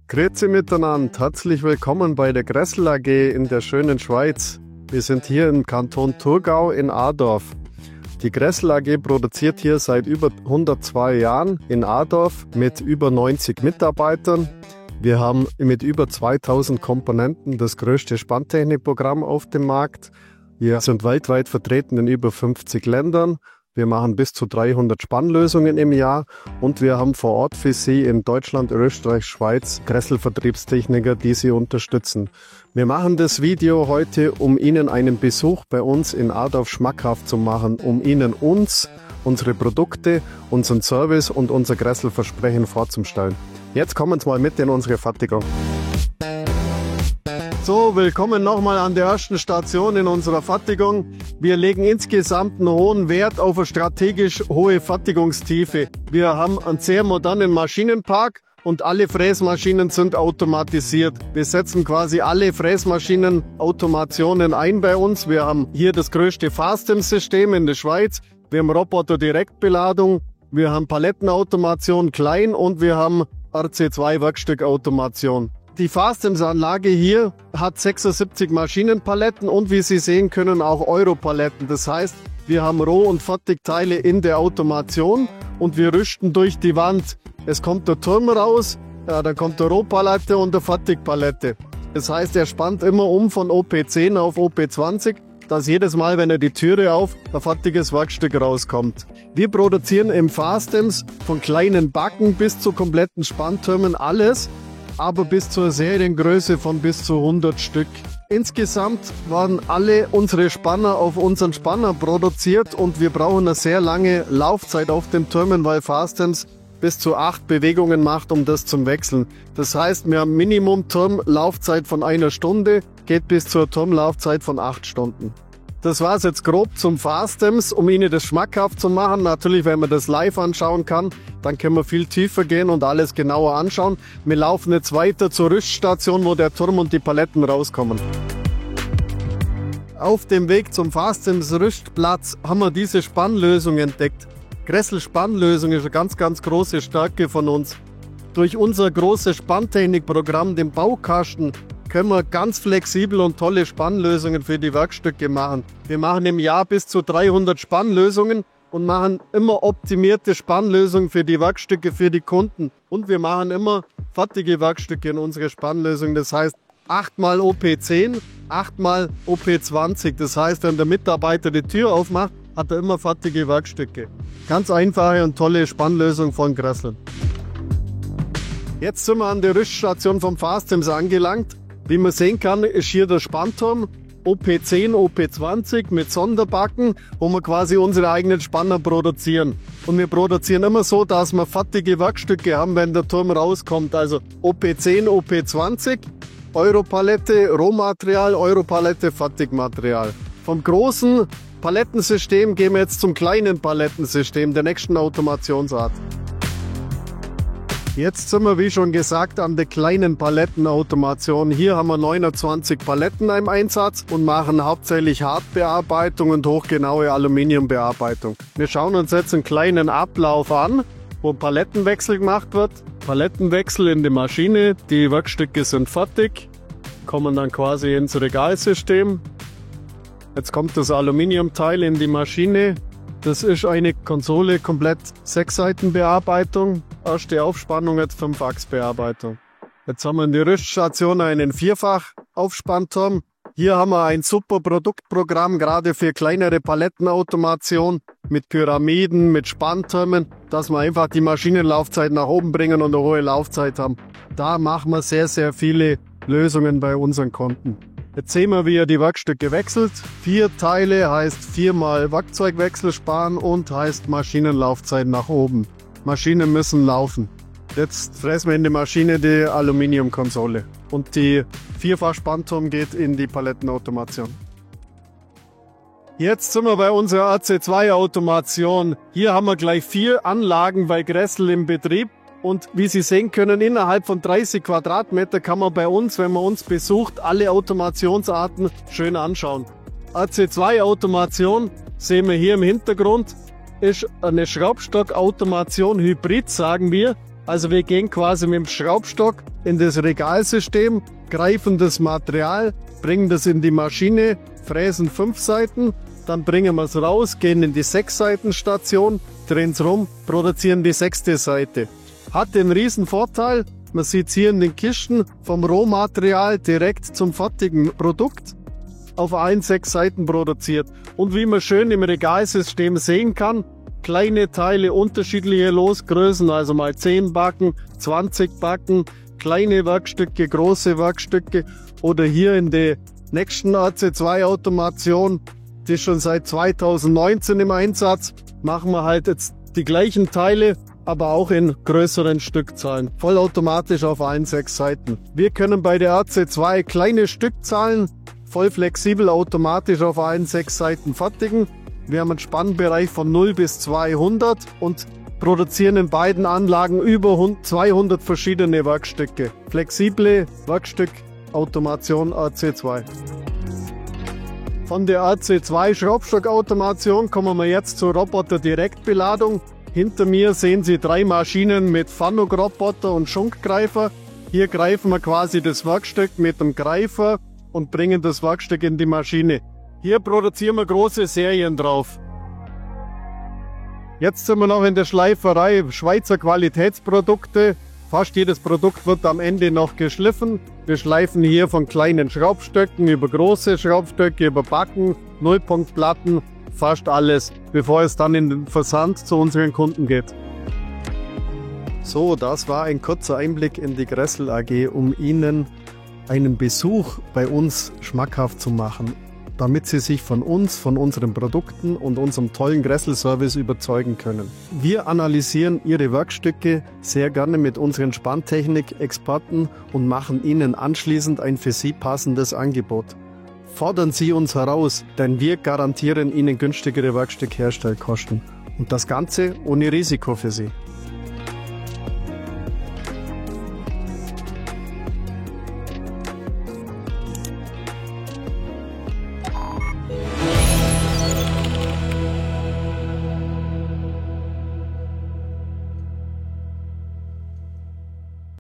Grüezi miteinander, herzlich willkommen bei der Gressel AG in der schönen Schweiz. Wir sind hier im Kanton Thurgau in Adorf. Die Gressel AG produziert hier seit über 102 Jahren in Adorf mit über 90 Mitarbeitern. Wir haben mit über 2000 Komponenten das größte Spanntechnikprogramm auf dem Markt. Wir sind weltweit vertreten in über 50 Ländern. Wir machen bis zu 300 Spannlösungen im Jahr und wir haben vor Ort für Sie in Deutschland, Österreich, Schweiz Gressel-Vertriebstechniker, die Sie unterstützen. Wir machen das Video heute, um Ihnen einen Besuch bei uns in Adorf schmackhaft zu machen, um Ihnen uns, unsere Produkte, unseren Service und unser Gressel-Versprechen vorzustellen. Jetzt kommen Sie mal mit in unsere Fertigung. So, willkommen nochmal an der ersten Station in unserer Fertigung. Wir legen insgesamt einen hohen Wert auf eine strategisch hohe Fertigungstiefe. Wir haben einen sehr modernen Maschinenpark und alle Fräsmaschinen sind automatisiert. Wir setzen quasi alle Fräsmaschinen-Automationen ein bei uns. Wir haben hier das größte Fast'em-System in der Schweiz. Wir haben Roboter-Direktbeladung, wir haben Palettenautomation klein und wir haben RC2-Werkstückautomation. Die Fast'em-Anlage hier hat 76 Maschinenpaletten und wie Sie sehen können auch Europaletten. Das heißt, wir haben Roh- und Fertigteile in der Automation und wir rüsten durch die Wand. Es kommt der Turm raus, dann kommt der Rohpalette und der Fertigpalette. Das heißt, er spannt immer um von OP10 auf OP20, dass jedes Mal, wenn er die Türe auf, ein fertiges Werkstück rauskommt. Wir produzieren im Fast'ems von kleinen Backen bis zu kompletten Spanntürmen alles, aber bis zur Seriengröße von bis zu 100 Stück. Insgesamt waren alle unsere Spanner auf unseren Spanner produziert und wir brauchen eine sehr lange Laufzeit auf den Türmen, weil Fast'ems bis zu 8 Bewegungen macht, um das zu wechseln. Das heißt, wir haben Minimum Turmlaufzeit von 1 Stunde, geht bis zur Turmlaufzeit von 8 Stunden. Das war es jetzt grob zum Fast'ems, um Ihnen das schmackhaft zu machen. Natürlich, wenn man das live anschauen kann, dann können wir viel tiefer gehen und alles genauer anschauen. Wir laufen jetzt weiter zur Rüststation, wo der Turm und die Paletten rauskommen. Auf dem Weg zum Fast'ems Rüstplatz haben wir diese Spannlösung entdeckt. Gressel Spannlösung ist eine ganz, ganz große Stärke von uns. Durch unser großes Spanntechnikprogramm, den Baukasten, können wir ganz flexibel und tolle Spannlösungen für die Werkstücke machen. Wir machen im Jahr bis zu 300 Spannlösungen und machen immer optimierte Spannlösungen für die Werkstücke für die Kunden. Und wir machen immer fertige Werkstücke in unsere Spannlösung. Das heißt 8x OP10, 8x OP20. Das heißt, wenn der Mitarbeiter die Tür aufmacht, hat er immer fertige Werkstücke. Ganz einfache und tolle Spannlösung von Gressel. Jetzt sind wir an der Rüststation vom Fast'ems angelangt. Wie man sehen kann, ist hier der Spannturm OP10, OP20 mit Sonderbacken, wo wir quasi unsere eigenen Spanner produzieren. Und wir produzieren immer so, dass wir fertige Werkstücke haben, wenn der Turm rauskommt. Also OP10, OP20, Europalette, Rohmaterial, Europalette, Fertigmaterial. Vom großen Palettensystem gehen wir jetzt zum kleinen Palettensystem der nächsten Automationsart. Jetzt sind wir, wie schon gesagt, an der kleinen Palettenautomation. Hier haben wir 29 Paletten im Einsatz und machen hauptsächlich Hartbearbeitung und hochgenaue Aluminiumbearbeitung. Wir schauen uns jetzt einen kleinen Ablauf an, wo Palettenwechsel gemacht wird. Palettenwechsel in die Maschine, die Werkstücke sind fertig, kommen dann quasi ins Regalsystem. Jetzt kommt das Aluminiumteil in die Maschine. Das ist eine Konsole, komplett 6-Seiten-Bearbeitung. Erste Aufspannung, jetzt 5-Achs-Bearbeitung. Jetzt haben wir in der Rüststation einen 4-fach-Aufspannturm. Hier haben wir ein super Produktprogramm, gerade für kleinere Palettenautomation mit Pyramiden, mit Spanntürmen, dass wir einfach die Maschinenlaufzeit nach oben bringen und eine hohe Laufzeit haben. Da machen wir sehr, sehr viele Lösungen bei unseren Kunden. Jetzt sehen wir, wie er die Werkstücke wechselt. 4 Teile heißt 4x Werkzeugwechsel sparen und heißt Maschinenlaufzeit nach oben. Maschinen müssen laufen. Jetzt fressen wir in die Maschine die Aluminiumkonsole. Und die 4-fach-Spannturm geht in die Palettenautomation. Jetzt sind wir bei unserer RC2-Automation. Hier haben wir gleich 4 Anlagen bei Gressel im Betrieb. Und wie Sie sehen können, innerhalb von 30 Quadratmeter kann man bei uns, wenn man uns besucht, alle Automationsarten schön anschauen. AC2-Automation sehen wir hier im Hintergrund, ist eine Schraubstock-Automation Hybrid, sagen wir. Also wir gehen quasi mit dem Schraubstock in das Regalsystem, greifen das Material, bringen das in die Maschine, fräsen 5 Seiten, dann bringen wir es raus, gehen in die 6-Seiten-Station, drehen es rum, produzieren die 6. Seite. Hat den riesen Vorteil, man sieht hier in den Kisten vom Rohmaterial direkt zum fertigen Produkt auf allen 6 Seiten produziert. Und wie man schön im Regalsystem sehen kann, kleine Teile, unterschiedliche Losgrößen, also mal 10 Backen, 20 Backen, kleine Werkstücke, große Werkstücke oder hier in der nächsten AC2-Automation, die ist schon seit 2019 im Einsatz, machen wir halt jetzt die gleichen Teile, aber auch in größeren Stückzahlen, vollautomatisch auf allen 6 Seiten. Wir können bei der AC2 kleine Stückzahlen voll flexibel automatisch auf allen 6 Seiten fertigen. Wir haben einen Spannbereich von 0 bis 200 und produzieren in beiden Anlagen über 200 verschiedene Werkstücke. Flexible Werkstückautomation AC2. Von der AC2 Schraubstockautomation kommen wir jetzt zur Roboter-Direktbeladung. Hinter mir sehen Sie 3 Maschinen mit Fanuc-Roboter und Schunkgreifer. Hier greifen wir quasi das Werkstück mit dem Greifer und bringen das Werkstück in die Maschine. Hier produzieren wir große Serien drauf. Jetzt sind wir noch in der Schleiferei, Schweizer Qualitätsprodukte. Fast jedes Produkt wird am Ende noch geschliffen. Wir schleifen hier von kleinen Schraubstöcken über große Schraubstöcke, über Backen, Nullpunktplatten, fast alles, bevor es dann in den Versand zu unseren Kunden geht. So, das war ein kurzer Einblick in die Gressel AG, um Ihnen einen Besuch bei uns schmackhaft zu machen, damit Sie sich von uns, von unseren Produkten und unserem tollen Gressel-Service überzeugen können. Wir analysieren Ihre Werkstücke sehr gerne mit unseren Spanntechnik-Experten und machen Ihnen anschließend ein für Sie passendes Angebot. Fordern Sie uns heraus, denn wir garantieren Ihnen günstigere Werkstückherstellkosten. Und das Ganze ohne Risiko für Sie.